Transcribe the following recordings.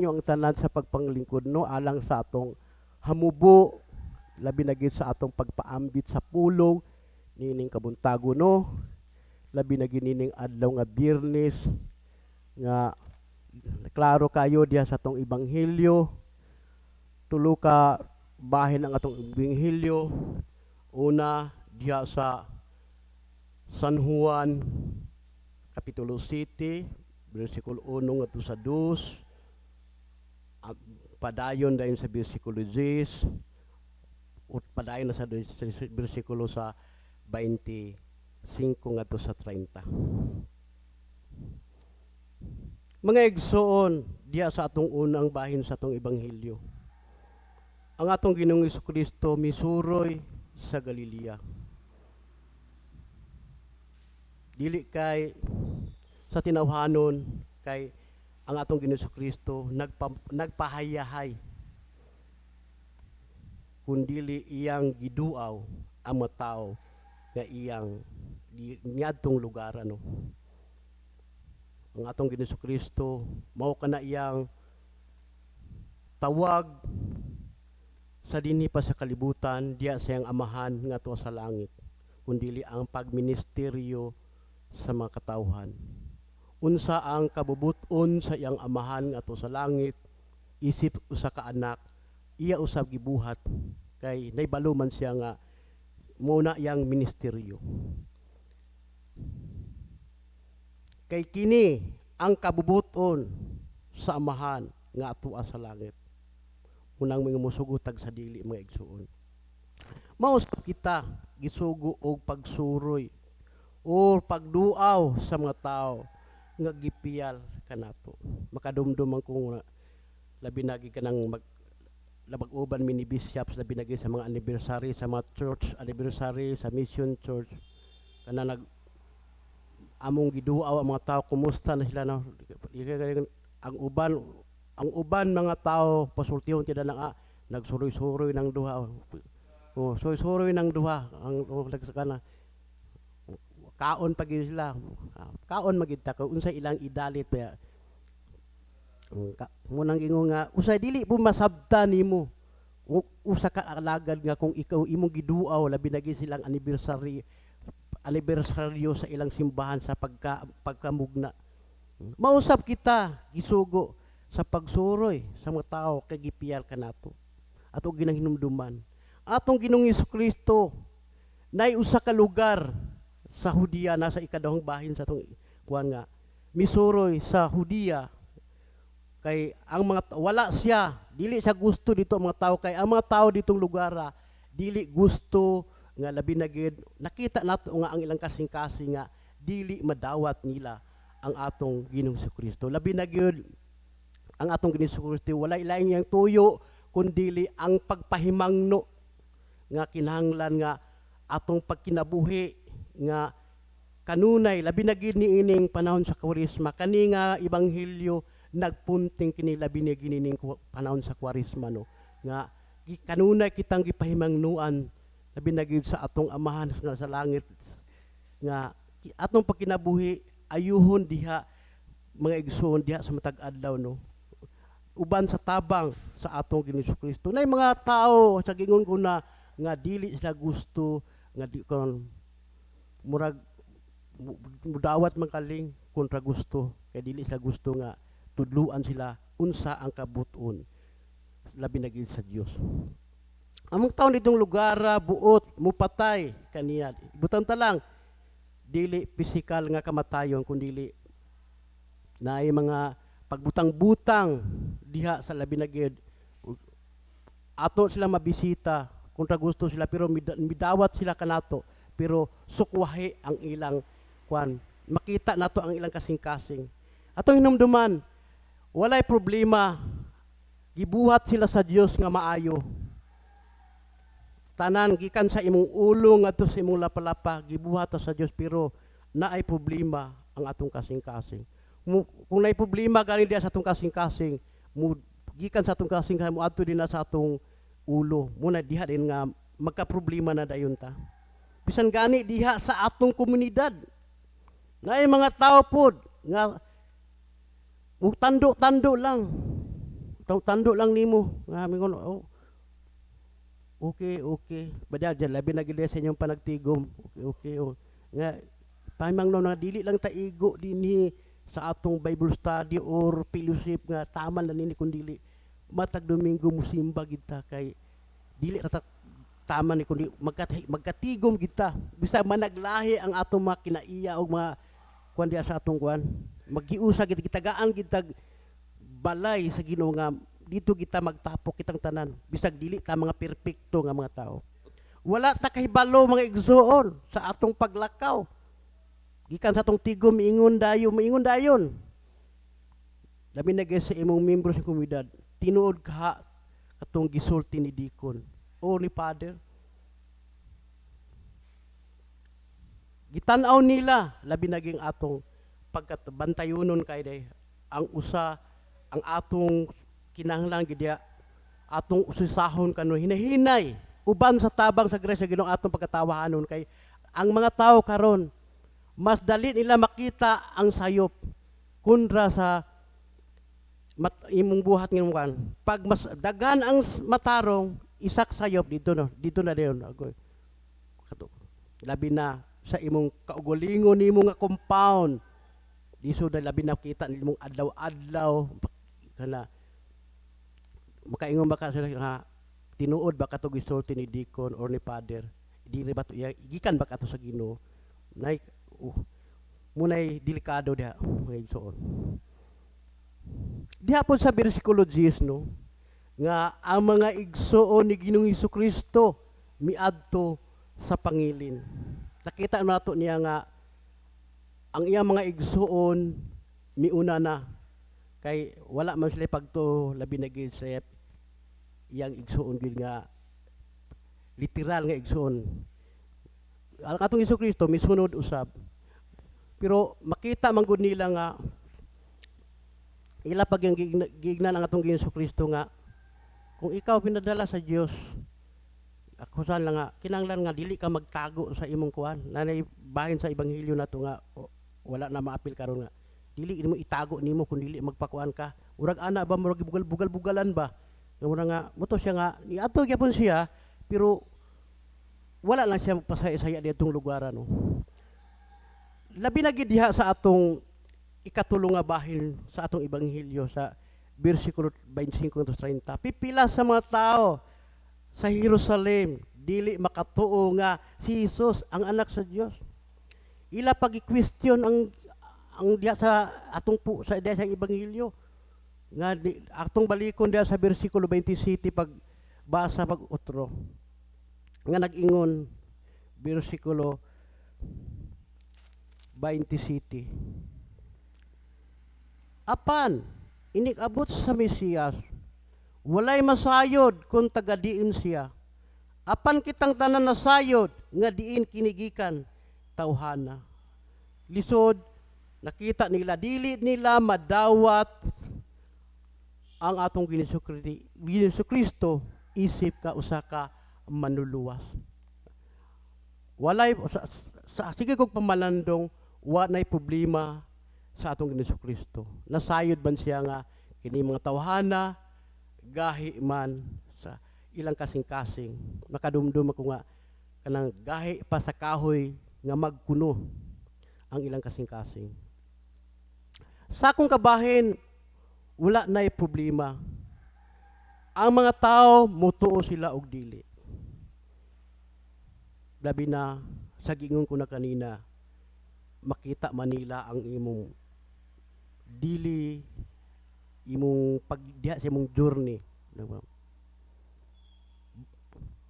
nyo ang tanan sa pagpanglingkod no alang sa atong hamubo labi na gid sa atong pagpaambit sa pulong nining kabuntago no labi na gid nining adlaw nga Biyernes nga klaro kayo diha sa atong ebanghelyo tulo ka bahin ang atong ebanghelyo una diha sa San Juan kapitulo 7 bersikulo 1 ngadto sa 2 padayon dayon sa bersikulo 10 ut padayon na sa bersikulo sa 25 ngadto sa 30. Mga igsoon diha sa atong unang bahin sa atong ebanghelyo. Ang atong Ginoong Jesucristo misuroy sa Galilea. Dili kay sa tinawhanon kay ang atong Ginoong Jesucristo nagpahayahay kundili iyang giduaw ang mga tao nga iyang niadtong lugar ano. Ang atong Ginoong Jesucristo mao kana iyang tawag sa dinhi pa sa kalibutan diya sa iyang amahan nga tuwa sa langit kundili ang pagministeryo sa mga katawhan. Unsa ang kabubuton sa iyang amahan nga tuwa sa langit isip usa ka anak iya usab gibuhat kay naibalo man siya nga muna iyang ministeryo. Kay kini ang kabubuton sa amahan nga atuwa sa langit. Unang mga musugutag sa dili mga igsuon. Mausap kita gisugo og pagsuroy o pagduaw sa mga tao nga gipiyal kanato. Makadumdum ang kung labi nagi kanang labag-uban mini bishops labi nagi sa mga anniversary sa mga church anniversary sa mission church kana nag among giduaw ang mga tao kumusta na sila no ang uban mga tao pasultihon tida na nagsuroy-suroy ng duha suroy-suroy ng duha ang nagsakana kaon pag sila kaon magita ka unsa ilang idalit pa munang ingon nga usay dili po masabtan nimo usa ka alagad nga kung ikaw imong giduaw labi na gid silang anibersaryo sa ilang simbahan sa pagkamugna mausap kita gisugo sa pagsuroy sa mga tao kay gipiyal kanato ato ginang hinumduman atong Ginoong Jesucristo nay usa ka lugar sa Hudiya nasa ikadawang bahin sa atong kuan nga misuroy sa Hudiya kay ang mga wala siya dili siya gusto dito ang mga tao kay ang mga tao ditong lugar dili gusto nga labi na gid nakita nato nga ang ilang kasing-kasing nga dili madawat nila ang atong Ginoong Jesucristo labi na gid ang atong Ginoong Jesucristo wala ilaing yang tuyo kundili ang pagpahimangno nga kinahanglan nga atong pagkinabuhi nga kanunay labi na gid niining panahon sa Kwaresma kani nga ebanghelyo nagpunting kini labi ni gining panahon sa Kwaresma no nga kanunay kitang gipahimangnuan labi na gid sa atong amahan nga sa langit nga atong pagkinabuhi ayuhon diha mga igsoon diha sa matag adlaw no uban sa tabang sa atong Ginoong Jesucristo nay mga tao sa gingon ko na nga dili sila gusto nga di kon murag mudawat man kaling kontra gusto kay dili sila gusto nga tudluan sila unsa ang kabuton labi na gid sa Dios. Among taon ditong lugar buot mupatay kaniya butan ta lang dili pisikal nga kamatayon kundi naay mga pagbutang-butang diha sa labi na gid ato sila mabisita kontra gusto sila pero midawat sila kanato pero sukwahe ang ilang kwan makita nato ang ilang kasing-kasing atong hinumduman walay problema gibuhat sila sa Dios nga maayo tanan gikan sa imong ulo ngadto sa imong lapalapa gibuhat sa Dios pero naay problema ang atong kasing-kasing kung naay problema galing diha sa atong kasing-kasing gikan sa atong kasing-kasing mo adto din na sa atong ulo muna diha din nga magka-problema na dayon ta bisan gani diha sa atong komunidad naay mga tao pod nga tando-tando lang tando lang nimo nga mingon oh, okay bada dyan labi na gid sa inyong panagtigom okay oh nga pamangno na dili lang ta igo dinhi sa atong Bible study or fellowship nga taman na nini kun dili matag Domingo musimba gid ta kay dili ra ta taman ni kundi magkatigom gid ta bisag managlahi ang atong mga kinaiya og mga kuan diha sa atong kuan magiusa gid gitagaan gid tag balay sa Ginoo nga dito kita magtapok kitang tanan bisag dili ta mga perpekto nga mga tao wala ta kahibalo mga igsoon sa atong paglakaw gikan sa atong tigom miingon dayon labi na sa imong membro sa komunidad tinuod ka katong gisulti ni Deacon o ni Father gitan-aw nila labi naging atong pagkabantayunon kay day ang atong kinahanglan gid atong usisahon kanu hinahinay uban sa tabang sa grasya Ginoo atong pagkatawahanon kay ang mga tao karon mas dali nila makita ang sayop kundra sa imong buhat ngayong kan pag mas dagan ang matarong isak sayop dito na dayon agoy labi na sa imong kaugalingon nimo nga compound diso na labi na kita nimong adlaw-adlaw kana makaingon ba ka sila nga tinuod ba kato gisulti ni Deacon or ni Father dili ba to gikan ba kato sa Ginoo nay munay delikado diha mga igsoon diha po sa bersikulo 10 no nga ang mga igsoon ni Ginoong Hesukristo miadto sa pangilin nakita nato niya nga ang iyang mga igsoon miuna na kay wala man sila pagto labi na gid sa iyang igsoon gid nga literal nga igsoon ang atong Hesukristo misunod usab pero makita man gud nila nga ila pag yung gignan ang atong Hesukristo nga kung ikaw pinadala sa Dios ako saan lang nga kinahanglan nga dili ka magtago sa imong kuan nanay bahin sa ebanghelyo nato nga wala na maapil karon nga dili nimo itago nimo kun dili magpakuan ka urag ana ba murag bugal-bugalan ba nga mura nga moto siya nga niadto gyapon siya pero wala lang siya magpasaya-saya ditong lugaran no labi na gid diha sa atong ikatulong nga bahin sa atong ebanghelyo sa bersikulo 25-30 pipila sa mga tao sa Jerusalem dili makatuo nga si Jesus ang anak sa Dios ila pagi-question ang diha sa atong sa diha sa ebanghelyo nga atong balikon diha sa bersikulo 27 pag basa pag utro nga nag-ingon bersikulo 27 apan inik-abot sa Mesiyas walay masayod kung taga-diin siya apan kitang tanan nasayod nga diin kinigikan tawhana lisod nakita nila dili nila madawat ang atong Ginoo isip ka usa ka manluluwas walay sige kog pamalandong wa nay problema sa atong Ginoo nasayod ban siya nga kini mga tawhana gahi man sa ilang kasing-kasing makadumdum ako nga kanang gahi pa sa kahoy nga magkuno ang ilang kasing-kasing sa akong kabahin wala na'y problema ang mga tao mutuo sila og dili labi na sa gingon ko na kanina makita Manila ang imong dili imong pagdiha sa imong journey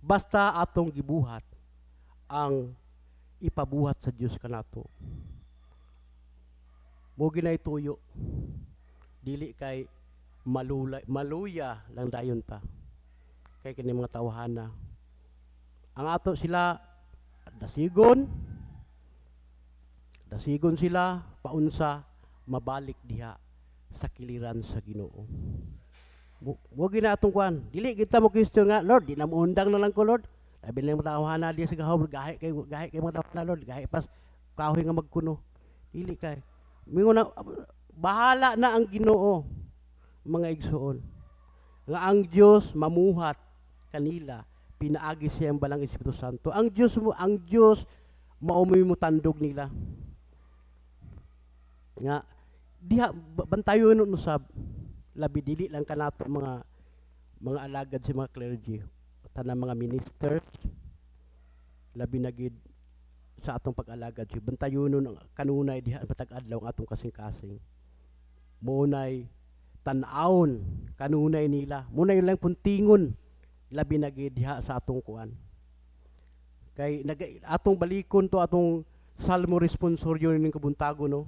basta atong gibuhat ang ipabuhat sa Dios kanato mo ginay tuyo dili kay maluya lang dayon ta kay kini mga tawhana ang ato sila dasigon sila paunsa mabalik diha sa kiliran sa Ginoo mo ginatong kwan dili kita mo question nga Lord di na mo undang na lang ko Lord labi lang tawhana diha sa gahaw gahi kay mga tawhana Lord gahi pas kahoy nga magkuno dili kay mingon na bahala na ang Ginoo mga igsoon nga ang Dios mamuhat kanila, pinaagi siya ang balang Espiritu Santo. Ang Dios maumay mo tandog nila. Nga diha bantayon no usab, labi dili lang kanato mga alagad si mga clergy, tanang mga ministers, labi na gid sa atong pag-alagad si bantayon ang kanunay diha patag adlaw ang atong kasing-kasing. Munay tan-awon kanunay nila, munay lang puntingon labi na gid diha sa atong kuan. Kay atong balikon to atong salmo responsoryo ning kabuntago no.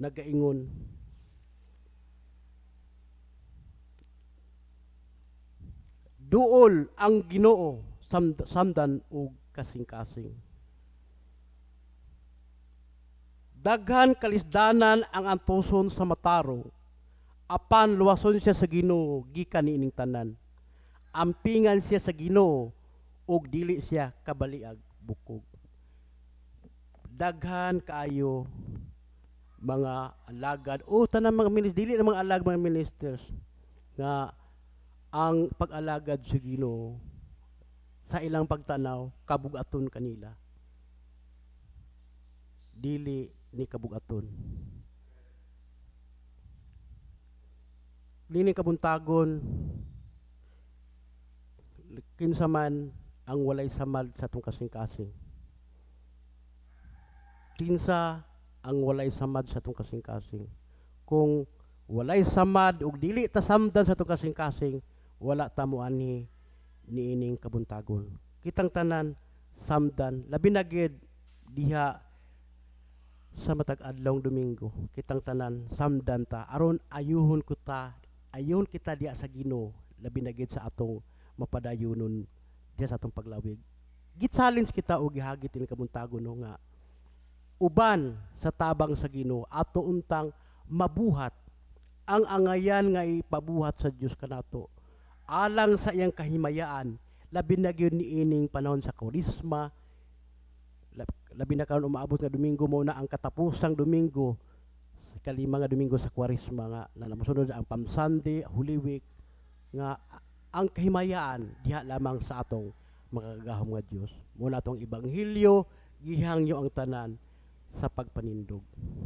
Nagaingon, duol ang Ginoo samdan og kasing-kasing. Daghan kalisdanan ang antuson sa mataro, apan luwason siya sa Ginoo gikan niining tanan. Ampingan siya sa Ginoo ug dili siya kabaliag bukog. Daghan kaayo mga alagad o tanang mga ministers, dili na mga alagad mga ministers nga ang pag-alagad sa Ginoo sa ilang pagtanaw kabugaton kanila, dili ni kabugaton. Lini kabuntagon kinsa man ang walay samad sa atong kasing-kasing. Kinsa ang walay samad sa atong kasing-kasing. Kung walay samad ug dili ta samdan sa atong kasing-kasing, wala ta mo ani niining kabuntagon. Kitang tanan samdan, labi na gid diha sa matag adlawng Domingo. Kitang tanan samdan ta aron ayuhon kita diha sa Ginoo, labi na gid sa atong mapadayonon diha sa atong paglawig. Git-challenge kita og gihagit ini kabuntagon no nga uban sa tabang sa Ginoo ato untang mabuhat ang angayan nga ipabuhat sa Dios kanato alang sa iyang kahimayaan, labi na gyud niining panahon sa Kwaresma, labi na karon umaabot nga Domingo mo na ang katapusang Domingo, kalima nga Domingo sa Kwaresma nga namusunod ang Palm Sunday, Holy Week, nga ang kahimayaan diha lamang sa atong makagahom nga Dios. Muna atong ebanghelyo gihangyo ang tanan sa pagpanindog.